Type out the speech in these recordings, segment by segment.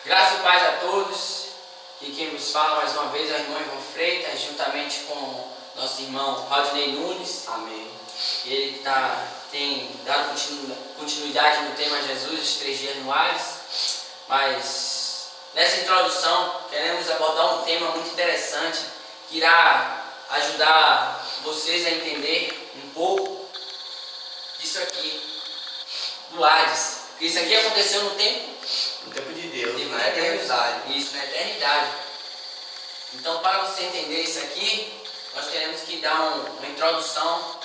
Graças e paz a todos. E quem vos fala mais uma vez é o irmão Ivan Freitas, juntamente com nosso irmão Rodney Nunes. Amém. Ele tem dado continuidade no tema Jesus, os 3 dias no Ares. Mas nessa introdução queremos abordar um tema muito interessante que irá ajudar vocês a entender um pouco disso aqui, do Hades. Porque isso aqui aconteceu no tempo de Deus, na eternidade. Isso, na eternidade. Então, para você entender isso aqui, nós teremos que dar uma introdução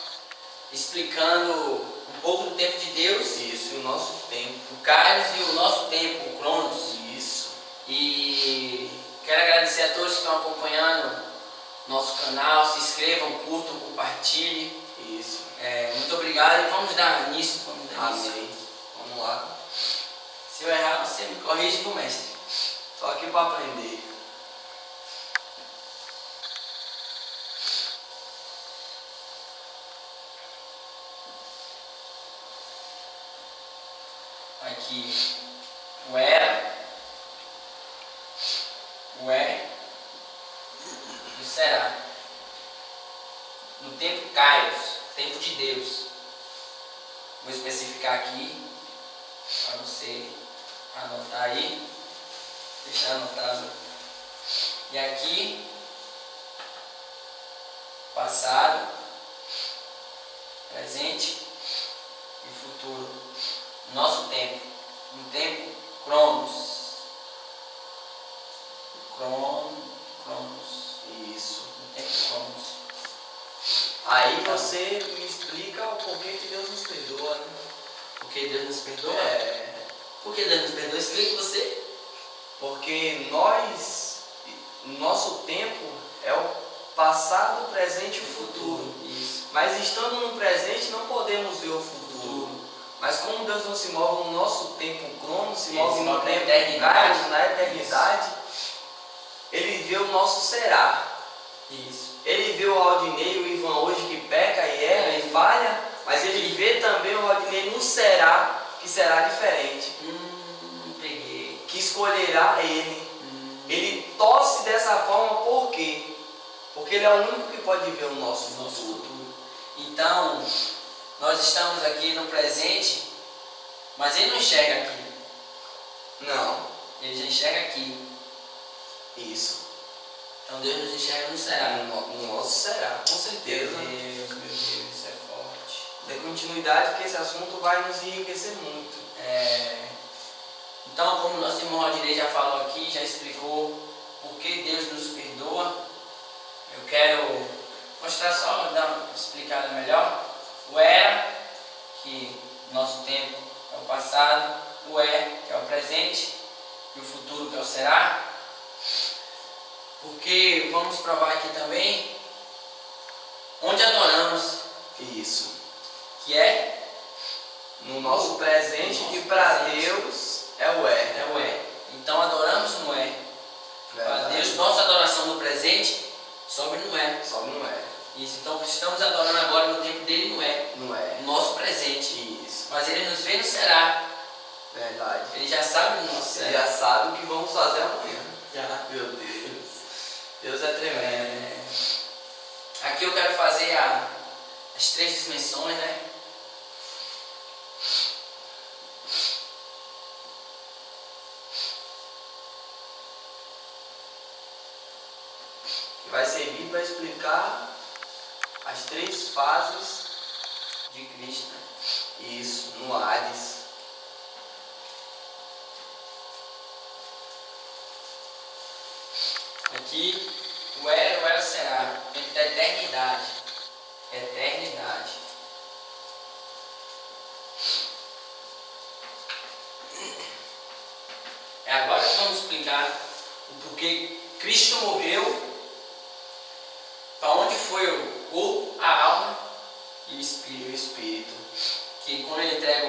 explicando um pouco do tempo de Deus. Isso, e o nosso tempo. O Kairos e o nosso tempo, o Cronos. Isso. E quero agradecer a todos que estão acompanhando nosso canal. Se inscrevam, curtam, compartilhem. Isso. Muito obrigado e vamos dar início. Amém. Vamos lá. Se eu errar, você me corrige com o mestre. Só aqui para aprender. Aqui o era, o é e o será. No tempo Kairos, tempo de Deus. Vou especificar aqui para você anotar aí, deixar anotado. E aqui, passado, presente e futuro. Nosso tempo, no tempo Cronos. Cronos. Isso. No tempo Cronos. Aí você me explica o porquê que Deus nos perdoa, né? Porque Deus nos perdoa? Por que Deus nos perdoa? Explique você. Porque nosso tempo é o passado, o presente e o futuro. Isso. Mas estando no presente não podemos ver o futuro. Mas como Deus não se move no nosso tempo crono, se move no tempo eternidade, na eternidade, Ele vê o nosso será. Isso. Ele vê o Rodney, o Ivan hoje que peca e erra e falha, mas ele vê também o Rodney no será, que será diferente. Peguei. Que escolherá ele. Ele torce dessa forma por quê? Porque ele é o único que pode ver o nosso futuro. Então, nós estamos aqui no presente, mas ele não enxerga aqui. Não. Ele já enxerga aqui. Isso. Então Deus nos enxerga no será. No nosso será, com certeza. Meu Deus, isso é forte. Dê continuidade que esse assunto vai nos enriquecer muito. Então, como nosso irmão Rodney já falou aqui, já explicou por que Deus nos perdoa, eu quero mostrar só, dar uma explicada melhor. O era, que nosso tempo é o passado, o que é o presente, e o futuro, que é o será. Porque vamos provar aqui também onde adoramos. Isso. Que é no nosso presente, que para Deus é o é. É o é. Então adoramos no é. Para Deus, nossa adoração no presente sobe no é. Sobe no é. Isso. Então estamos adorando agora no tempo dele no é. No é. No nosso presente. Isso. Mas ele nos vê no será. Verdade. Ele já sabe do nosso será. Ele já sabe o que vamos fazer amanhã. Já. Meu Deus. Deus é tremendo. Aqui eu quero fazer as 3 dimensões, né? Que vai servir para explicar as 3 fases de Cristo. Isso, no Hades. Aqui, o era será, tempo da eternidade. Eternidade. Agora que vamos explicar o porquê Cristo morreu, para onde foi o corpo, a alma e o espírito. Que quando ele entrega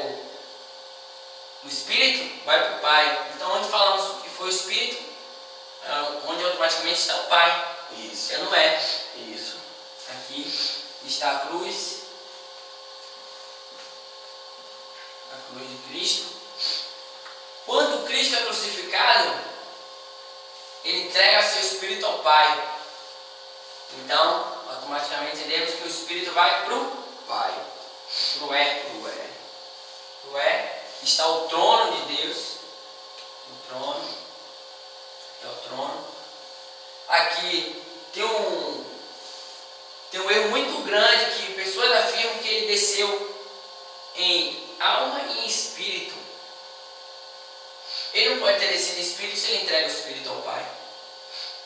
o espírito, vai para o Pai. Então, onde falamos que foi o espírito, onde automaticamente está o Pai. Isso. Que não é. Isso. Aqui está a cruz. A cruz de Cristo. Quando Cristo é crucificado, Espírito ao Pai. Então, automaticamente entendemos que o Espírito vai para o Pai. Pro é, está o trono de Deus. O trono. É o trono. Aqui tem um erro muito grande que pessoas afirmam que ele desceu em alma e em espírito. Ele não pode ter descido em espírito se ele entrega o Espírito ao Pai.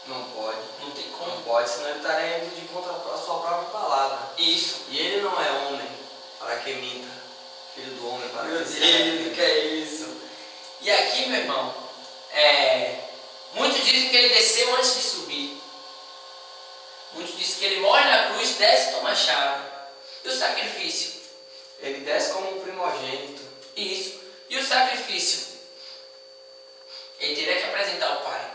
Não pode. Não tem como. Não pode, senão ele estaria indo de contra a sua própria palavra. Isso. E ele não é homem para que minta. Filho do homem para Meu que Deus, minta. que é isso? E aqui, meu irmão, muitos dizem que ele desceu antes de subir. Muitos dizem que ele morre na cruz, desce e toma a chave. E o sacrifício? Ele desce como um primogênito. Isso. E o sacrifício? Ele teria que apresentar ao Pai.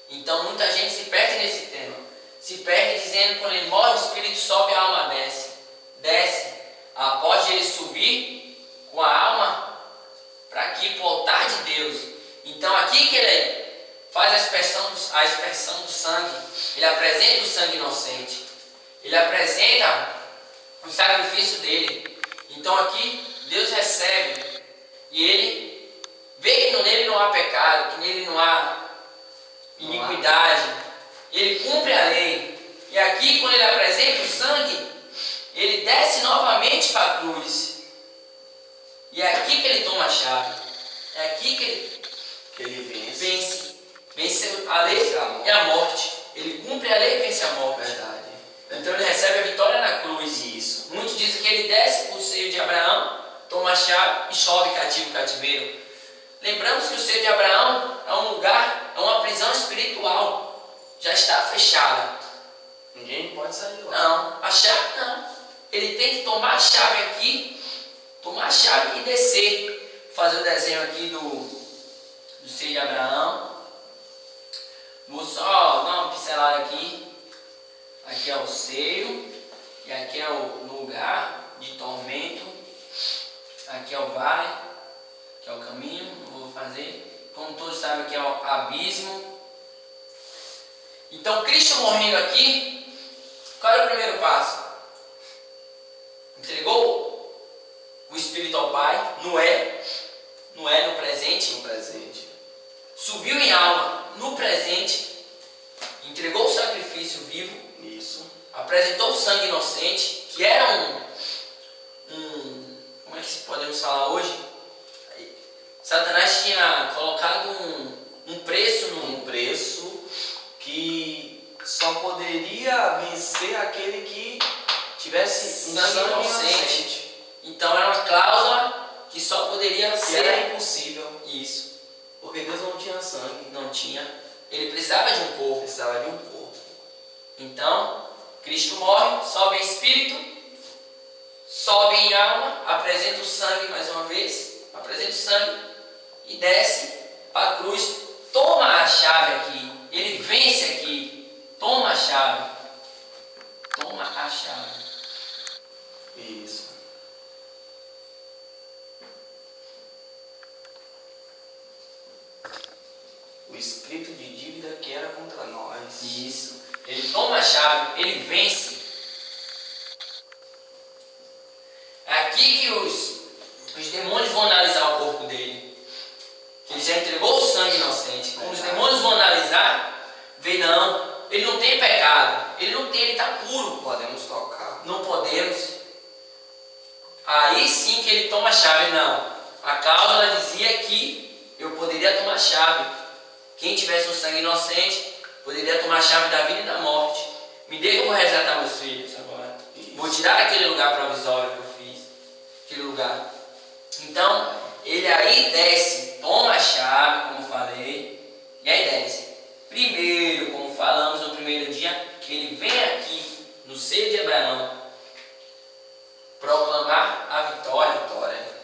Então muita gente se perde nesse tema. Se perde dizendo que quando ele morre, o Espírito sobe e a alma desce. Desce. Após ele subir com a alma para aqui, para o altar de Deus. Então aqui que ele faz a expressão do sangue. Ele apresenta o sangue inocente. Ele apresenta o sacrifício dele. Então aqui Deus recebe. E ele vê que nele não há pecado, que nele não há iniquidade. Ele cumpre a lei. E aqui quando ele apresenta o sangue, ele desce novamente para a cruz. E é aqui que ele toma a chave. É aqui que ele vence a lei e a morte. Ele cumpre a lei e vence a morte. Verdade. Então ele recebe a vitória na cruz. Isso. Muitos dizem que ele desce para o seio de Abraão, toma a chave e sobe cativo o cativeiro. Lembramos que o seio de Abraão é um lugar, é uma prisão espiritual. Já está fechada. Ninguém pode sair de lá. Não, a chave não. Ele tem que tomar a chave aqui, tomar a chave e descer. Fazer o desenho aqui do seio de Abraão. Vou só dar uma pincelada aqui. Aqui é o seio. E aqui é o lugar de tormento. Aqui é o vale. Aqui é o caminho. Não vou fazer. Como todos sabem, aqui é o abismo. Então Cristo morrendo aqui, qual era o primeiro passo? Entregou o Espírito ao Pai, no presente. No presente. Subiu em alma, no presente. Entregou o sacrifício vivo. Isso. Apresentou o sangue inocente, que era como é que podemos falar hoje? Satanás tinha colocado um preço Um preço que só poderia vencer aquele que tivesse um sangue inocente. Então era uma cláusula que só poderia ser. Era impossível. Isso. Porque Deus não tinha sangue. Não tinha. Ele precisava de um corpo. Precisava de um corpo. Então, Cristo morre, sobe em espírito, sobe em alma, apresenta o sangue mais uma vez, apresenta o sangue e desce para a cruz, toma a chave aqui, ele vence aqui, toma a chave. Toma a chave. Isso. O escrito de dívida que era contra nós. Isso. Ele toma a chave, ele vence. É aqui que os demônios vão analisar o corpo dele. Que ele já entregou o sangue inocente. Como os demônios vão analisar, vê não, ele não tem pecado. Ele está puro. Podemos tocar. Não podemos. Aí sim que ele toma a chave. Não. A cláusula dizia que eu poderia tomar a chave. Quem tivesse um sangue inocente poderia tomar a chave da vida e da morte. Me dê que eu vou resgatar meus filhos agora. Isso. Vou tirar aquele lugar provisório que eu fiz. Aquele lugar. Então, ele aí desce, toma a chave, como falei, e aí desce. Primeiro, como falamos no primeiro dia, ele vem aqui, no seio de Abraão, proclamar a vitória.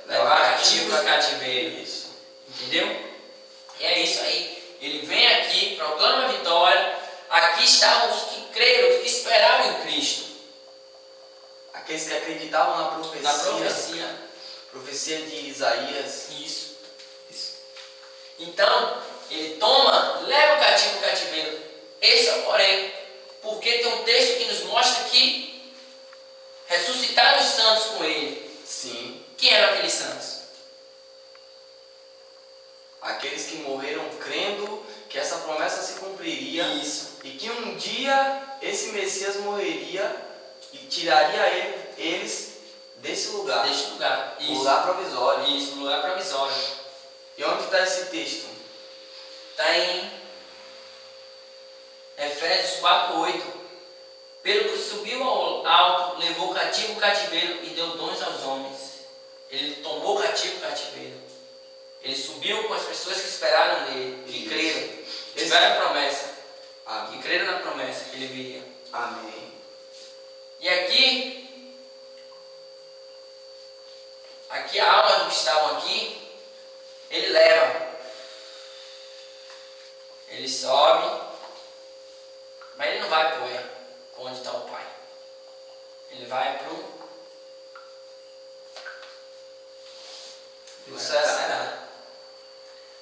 Levar cativos cativeiro. Isso. Entendeu? E é isso aí. Ele vem aqui, proclama a vitória. Aqui estavam os que creram, os que esperavam em Cristo. Aqueles que acreditavam na profecia. Na profecia. Profecia de Isaías. Isso. Então, ele toma, leva o cativo o cativeiro. esse é o porém. Porque tem um texto que nos mostra que ressuscitaram os santos com ele. Sim. Quem eram aqueles santos? Aqueles que morreram crendo que essa promessa se cumpriria. Isso. E que um dia esse Messias morreria e tiraria eles desse lugar. Deste lugar. Isso. Lugar provisório. Isso, lugar provisório. E onde está esse texto? Está em Efésios 4:8. Pelo que subiu ao alto, levou cativo o cativeiro e deu dons aos homens. Ele tomou cativo o cativeiro. Ele subiu com as pessoas que esperaram nele, que creram, que tiveram a promessa, que creram na promessa que ele viria. Amém. E aqui a alma dos que estavam aqui, ele leva. Ele sobe, mas ele não vai para onde está o Pai. Ele vai para o será.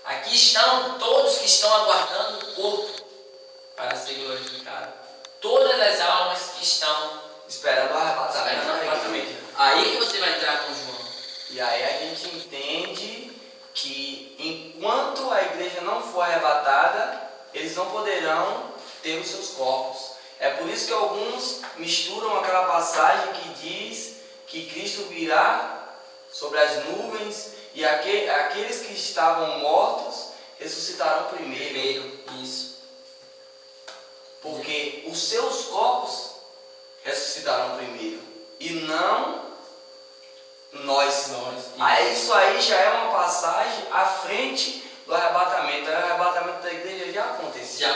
Aqui estão todos que estão aguardando o corpo para ser glorificado. Todas as almas que estão esperando o arrebatamento. Aí que você vai entrar com João. E aí a gente entende que enquanto a igreja não for arrebatada, eles não poderão ter os seus corpos. É por isso que alguns misturam aquela passagem que diz que Cristo virá sobre as nuvens e aqueles que estavam mortos ressuscitarão primeiro. Isso. Porque os seus corpos ressuscitarão primeiro e não nós. Isso aí já é uma passagem à frente do arrebatamento. O arrebatamento da igreja já aconteceu.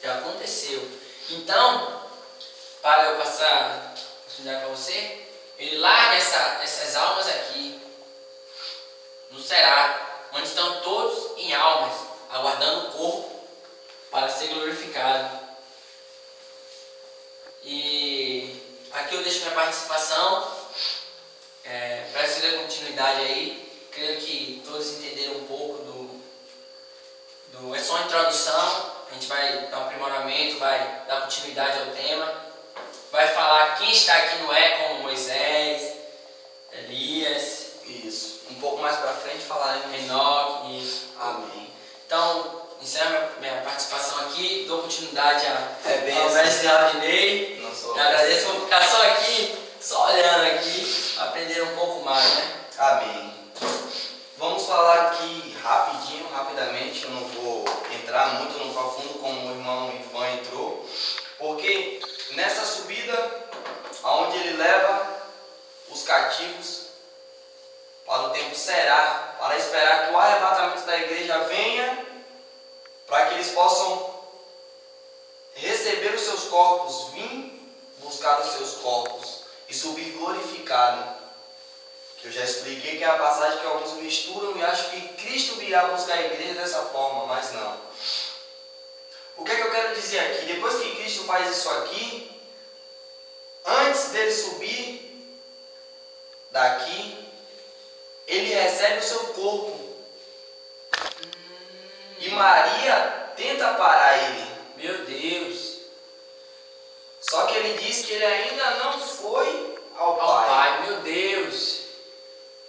Já aconteceu. Então, para eu passar a oportunidade para você, ele larga essas almas aqui no Será, onde estão todos em almas, aguardando o corpo para ser glorificado. E aqui eu deixo minha participação, para você dar continuidade aí. Creio que todos entenderam um pouco é só uma introdução. A gente vai dar um aprimoramento, vai dar continuidade ao tema, vai falar quem está aqui não é como Moisés, Elias. Isso. Um pouco mais para frente falaremos Enoque. Isso. Amém. Então, encerro minha participação aqui, dou continuidade ao assim. mestre Aldinei. Eu agradeço, vou ficar só aqui, só olhando aqui, aprender um pouco mais, né? Amém. Vamos falar aqui rapidamente, eu não vou entrar muito no profundo como o irmão Ivan entrou, porque nessa subida, aonde ele leva os cativos para o tempo Será, para esperar que o arrebatamento da igreja venha, para que eles possam receber os seus corpos, vir buscar os seus corpos e subir glorificado. Que eu já expliquei que é a passagem que alguns misturam e acham que Cristo virá buscar a igreja dessa forma, mas não. O que é que eu quero dizer aqui? Depois que Cristo faz isso aqui, antes dele subir daqui, ele recebe o seu corpo. E Maria tenta parar ele. Meu Deus! Só que ele diz que ele ainda não foi ao Pai. Meu Deus!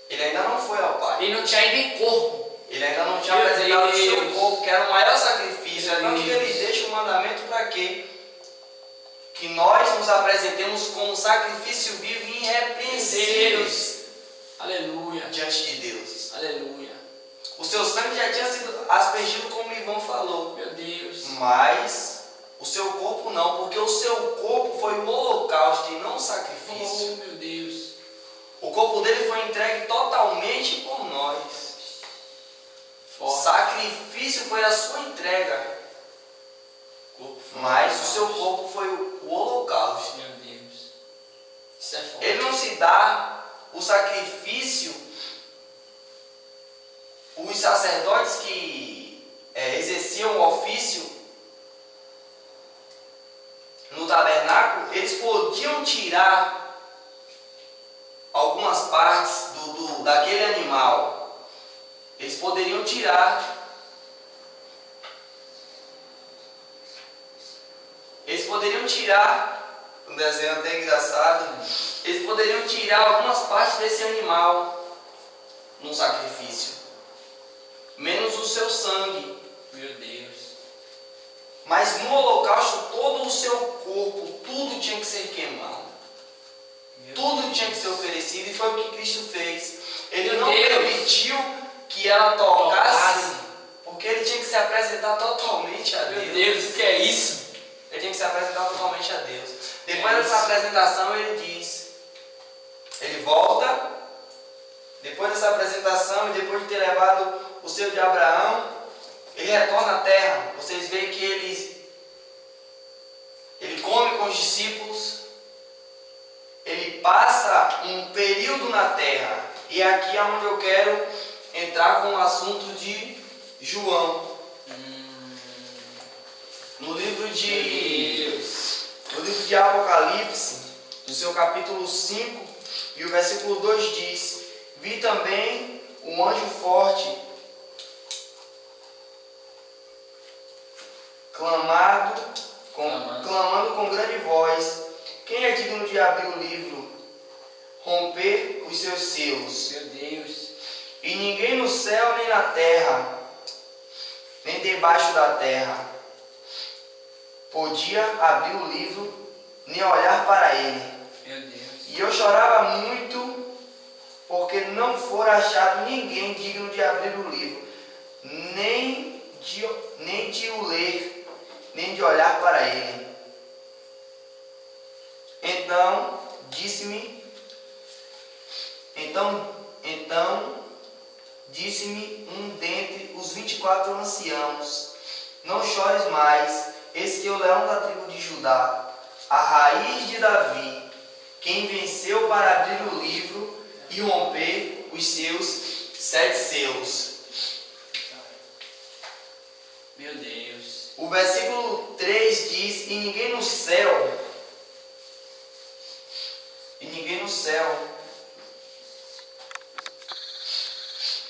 Ele ainda não foi ao Pai. Ele não tinha ainda em corpo. Ele ainda não tinha apresentado o seu corpo, que era o maior sacrifício. Tanto que ele deixa o mandamento para quê? Que nós nos apresentemos como sacrifício vivo e irrepreensíveis. Aleluia. Diante de Deus. Aleluia. O seu sangue já tinha sido aspergido, como o Ivan falou. Meu Deus. Mas o seu corpo não, porque o seu corpo foi o holocausto e não o sacrifício. Oh, meu Deus. O corpo dele foi entregue totalmente por nós. O sacrifício foi a sua entrega. Mas o seu corpo foi o holocausto. Meu Deus. Isso é forte. Ele não se dá o sacrifício. Os sacerdotes que exerciam o ofício no tabernáculo, eles podiam tirar algumas partes daquele animal. Eles poderiam tirar. Eles poderiam tirar, um desenho até engraçado, eles poderiam tirar algumas partes desse animal num sacrifício, menos o seu sangue. Meu Deus. Mas no holocausto, todo o seu corpo, tudo tinha que ser queimado. Tudo tinha que ser oferecido, e foi o que Cristo fez. Ele não permitiu que ela tocasse, porque ele tinha que se apresentar totalmente a Deus. Meu Deus, o que é isso? Ele tinha que se apresentar totalmente a Deus. Depois dessa apresentação, ele volta. Depois dessa apresentação, e depois de ter levado o seu de Abraão, ele retorna à terra. Vocês veem que ele come com os discípulos. Ele passa um período na terra. E aqui é onde eu quero entrar com o assunto de João. No livro de Apocalipse, no seu capítulo 5, e o versículo 2 diz: vi também um anjo forte, clamando com grande voz: quem é digno de abrir o livro, romper os seus selos? Meu Deus. E ninguém no céu, nem na terra, nem debaixo da terra, podia abrir o livro, nem olhar para ele. Meu Deus. E eu chorava muito, porque não fora achado ninguém digno de abrir o livro, nem de o ler, nem de olhar para ele. Então disse-me um dentre os 24 anciãos: não chores mais, eis que o leão da tribo de Judá, a raiz de Davi, quem venceu para abrir o livro e romper os seus 7 selos. Meu Deus. O versículo 3 diz: e ninguém no céu,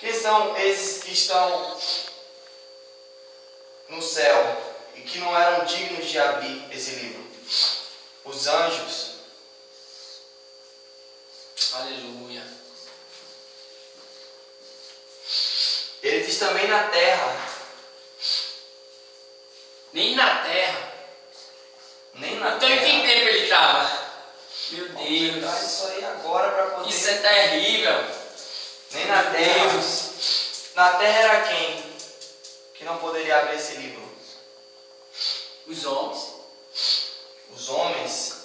quem são esses que estão no céu e que não eram dignos de abrir esse livro? Os anjos. Aleluia. Ele diz também na terra. Nem na terra. Nem na então, terra. Em que tempo ele estava? Meu Deus. Vamos isso aí agora para poder. Isso é terrível. Nem na terra. Deus. Na terra era quem que não poderia abrir esse livro? Os homens. Os homens.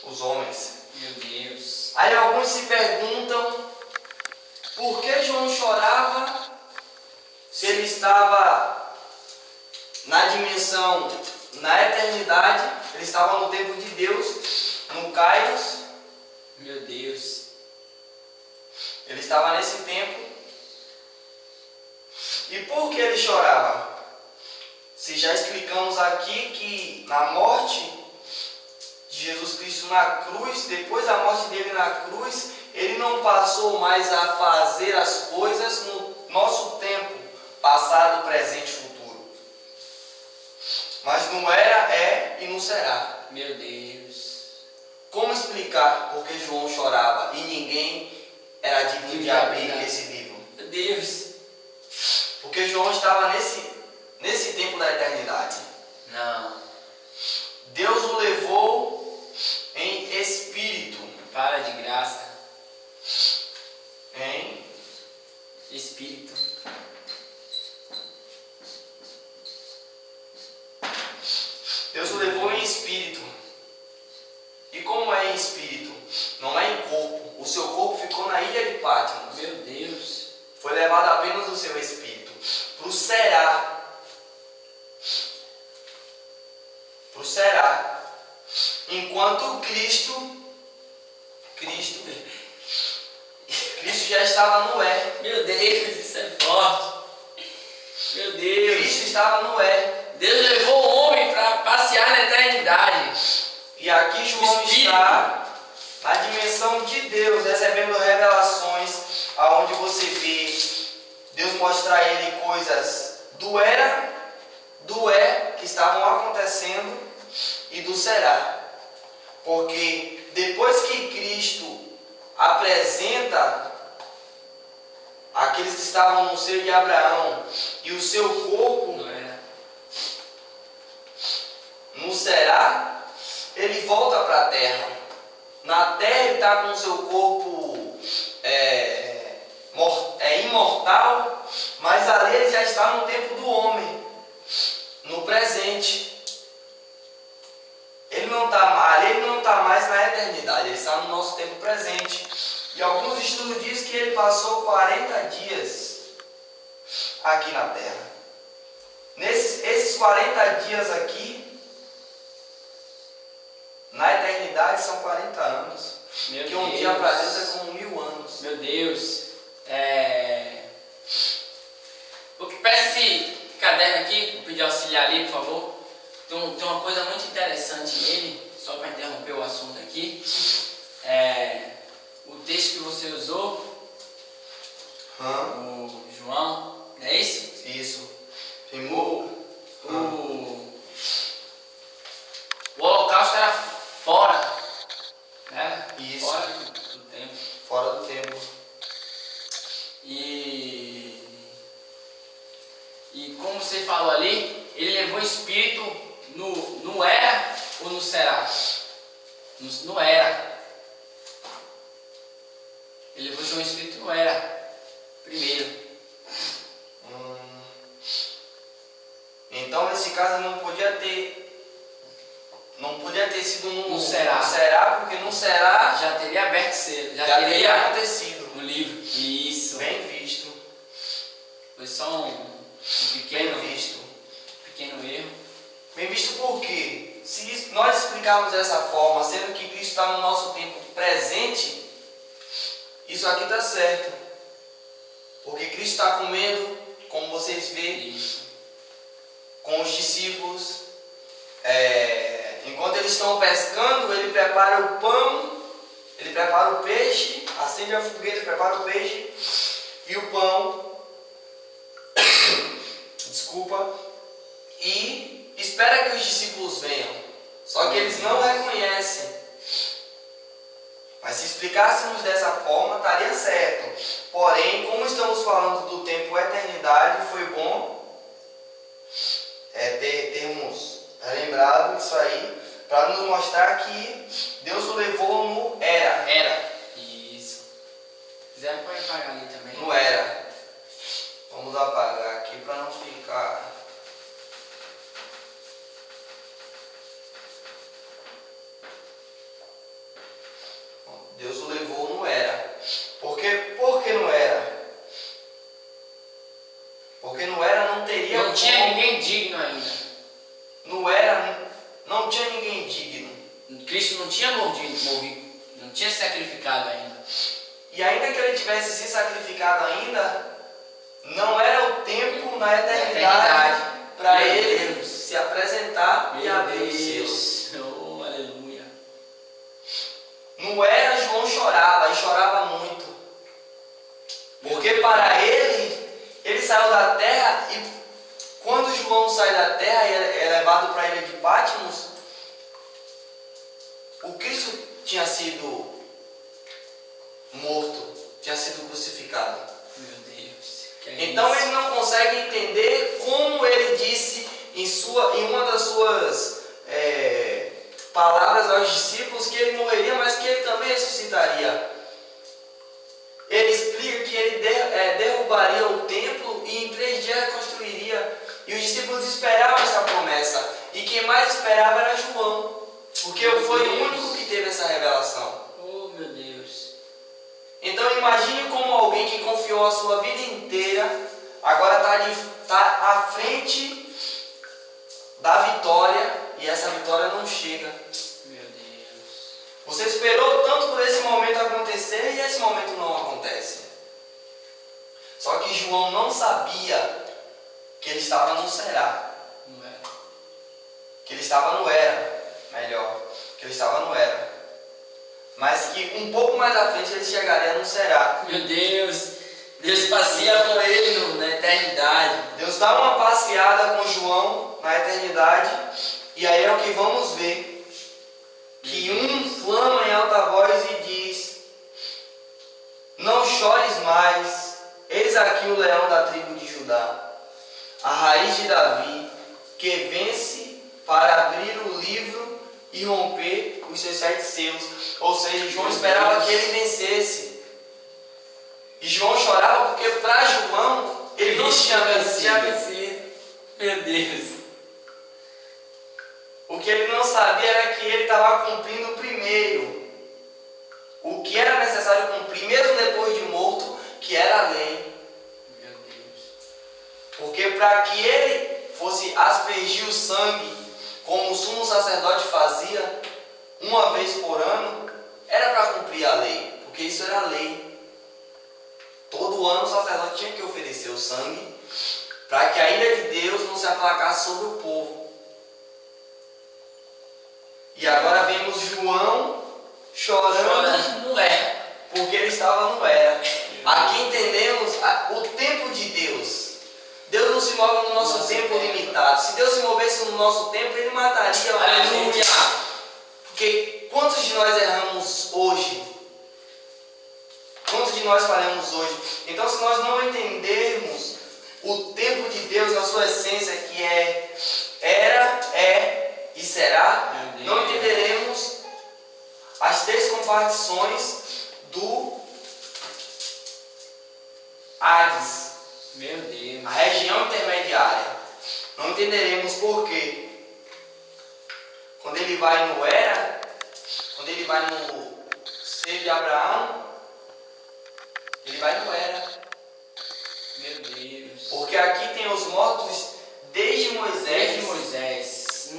Os homens. Meu Deus. Aí alguns se perguntam por que João chorava se ele estava na dimensão, na eternidade, ele estava no tempo de Deus, no Kairos. Meu Deus. Ele estava nesse tempo. E por que ele chorava? Se já explicamos aqui que na morte de Jesus Cristo na cruz, depois da morte dele na cruz, ele não passou mais a fazer as coisas no nosso tempo, passado, presente e futuro. Mas não era, é e não será. Meu Deus. Como explicar por que João chorava e ninguém era digno de abrir esse livro? Meu Deus. Porque João estava nesse tempo da eternidade. Não. Deus o levou em espírito. Para de graça. Em espírito. Deus o levou em espírito. E como é em espírito? Não é em corpo. O seu corpo ficou na ilha de Patmos. Meu Deus. Foi levado apenas o seu espírito. Para o será. Enquanto Cristo já estava no é. Meu Deus, isso é forte. Meu Deus. Cristo estava no é. Deus levou o homem para passear na eternidade. E aqui João está na dimensão de Deus, recebendo revelações aonde você vê Deus mostrar a ele coisas do era, do é que estavam acontecendo e do será. Porque depois que Cristo apresenta aqueles que estavam no seio de Abraão e o seu corpo no será, ele volta para a terra. Na terra ele está com o seu corpo imortal, mas ali ele já está no tempo do homem, no presente. Ele não está mais na eternidade, ele está no nosso tempo presente. E alguns estudos dizem que ele passou 40 dias aqui na terra. Esses 40 dias aqui, na eternidade, são 40 anos. Porque um dia para Deus é como 1000 anos. Meu Deus. Peça esse caderno aqui, vou pedir auxiliar ali, por favor. Tem uma coisa muito interessante nele, só para interromper o assunto aqui. O texto que você usou, o João, não é isso? Isso. O holocausto era fora, né? Isso. Fora do tempo. Fora do tempo. E como você falou ali, ele levou o espírito no era ou no será? No era. Ele levou o espírito no era primeiro. Então nesse caso não podia ter sido no será, porque no será já teria aberto cedo, já teria acontecido no livro. Isso. Bem visto. Foi só um pequeno erro. Bem visto porque se nós explicarmos dessa forma, sendo que Cristo está no nosso tempo presente, isso aqui está certo. Porque Cristo está comendo, como vocês veem, com os discípulos. Enquanto eles estão pescando, ele prepara o pão, ele prepara o peixe, acende a fogueira, prepara o peixe e o pão. Desculpa. E espera que os discípulos venham. Só que eles não reconhecem. Mas se explicássemos dessa forma, estaria certo. Porém, como estamos falando do tempo eternidade, foi bom termos lembrado isso aí, para nos mostrar que Deus o levou no era. Isso. Se quiser pode apagar ali também. No era. Vamos apagar aqui para não ficar. Deus o levou no era. Por que no era? Porque no era não teria. Não tinha ninguém digno ainda. No era não tinha ninguém digno. Cristo não tinha morrido, não tinha se sacrificado ainda. E ainda que ele tivesse se sacrificado ainda, não era o tempo na eternidade para ele se apresentar e abrir os seus. Oh, aleluia. No era, João chorava e chorava muito. Porque para ele saiu da terra e quando João sai da terra e é levado para a ilha de Patmos, o Cristo tinha sido morto, tinha sido crucificado. Meu Deus. Então ele não consegue entender como ele disse em uma das suas palavras aos discípulos que ele morreria, mas que ele também ressuscitaria. Ele explica que ele derrubaria o templo e em 3 dias reconstruiria. E os discípulos esperavam essa promessa. E quem mais esperava era João. Porque foi o único que teve essa revelação. Oh, meu Deus. Então imagine como alguém que confiou a sua vida inteira, agora está à frente da vitória e essa vitória não chega. Meu Deus. Você esperou tanto por esse momento acontecer e esse momento não acontece. Só que João não sabia que ele estava no será. Não é? Que ele estava no era. Melhor. Que ele estava no era. mas que um pouco mais à frente ele chegaria no Será. Meu Deus, Deus passeia com ele na eternidade. Deus dá uma passeada com João na eternidade, e aí é o que vamos ver. Que um clama em alta voz e diz: não chores mais, eis aqui o leão da tribo de Judá, a raiz de Davi, que vence para abrir o livro e romper os seus 7 selos. Ou seja, João esperava que ele vencesse. E João chorava porque para João ele não tinha vencido. Meu Deus. O que ele não sabia era que ele estava cumprindo primeiro o que era necessário cumprir, mesmo depois de morto, que era a lei. Meu Deus. Porque para que ele fosse aspergir o sangue, como o sumo sacerdote fazia, uma vez por ano, era para cumprir a lei, porque isso era a lei. Todo ano o sacerdote tinha que oferecer o sangue, para que a ira de Deus não se aplacasse sobre o povo. E agora vemos João chorando não é. porque ele estava no era. Aqui entendemos o tempo de Deus. Deus não se move no nosso tempo limitado. Se Deus se movesse no nosso tempo, ele mataria a gente. Porque quantos de nós erramos hoje? Quantos de nós falhamos hoje? Então, se nós não entendermos o tempo de Deus na sua essência, que é era, é e será, não entenderemos as 3 compartições do Hades. Meu Deus. A região intermediária. Não entenderemos por quê. Quando ele vai no Era, quando ele vai no ser de Abraão, ele vai no Era. Meu Deus. Porque aqui tem os mortos desde Moisés. Desde Moisés.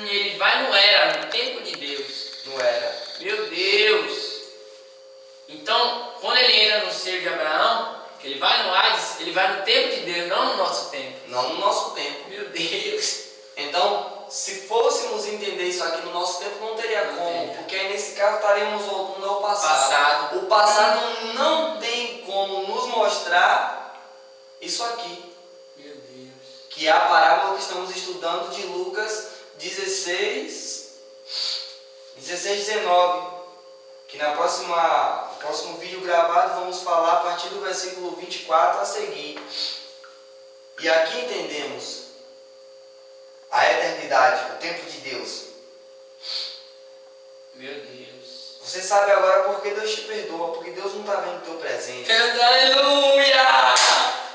Ele vai no Era, no tempo de Deus. No Era. Meu Deus. Então, quando ele entra no ser de Abraão, que ele vai no Hades, ele vai no tempo de Deus, não no nosso tempo. Não no nosso tempo. Meu Deus. Então, se fôssemos entender isso aqui no nosso tempo, não teria como. Porque aí nesse caso estaremos voltando ao passado. O passado não tem como nos mostrar isso aqui. Meu Deus. Que é a parábola que estamos estudando de Lucas 16, 19. Que no próximo vídeo gravado vamos falar a partir do versículo 24 a seguir. E aqui entendemos a eternidade, o tempo de Deus. Meu Deus. Você sabe agora por que Deus te perdoa, porque Deus não está vendo o teu presente. Aleluia!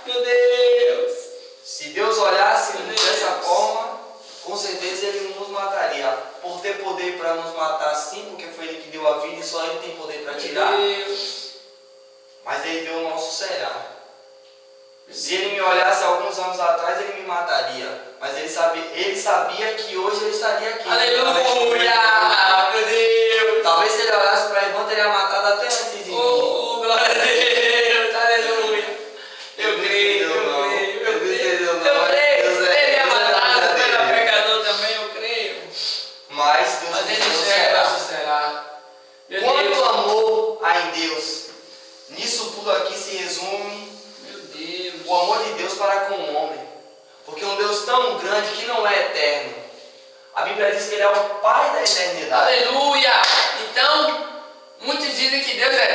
Meu Deus. Se Deus olhasse dessa forma, com certeza Ele não nos mataria. Por ter poder para nos matar sim, porque foi Ele que deu a vida e só Ele tem poder para tirar. Mas Ele deu o nosso será. Se Ele me olhasse alguns anos atrás, Ele me mataria. Mas Ele sabia que hoje eu estaria aqui. Aleluia! Meu Deus! Talvez se Ele olhasse para Ivan, teria matado até antes de mim. Oh, glória a Deus! Aleluia! Eu creio, eu creio. Teria matado, eu era pecador também, eu creio. Mas Deus Mas Ele nos será, será. será. Quanto amor há em Deus? Nisso tudo aqui se resume o amor de Deus para com o homem. Porque um Deus tão grande que não é eterno. A Bíblia diz que Ele é o Pai da eternidade. Aleluia! Então, muitos dizem que Deus é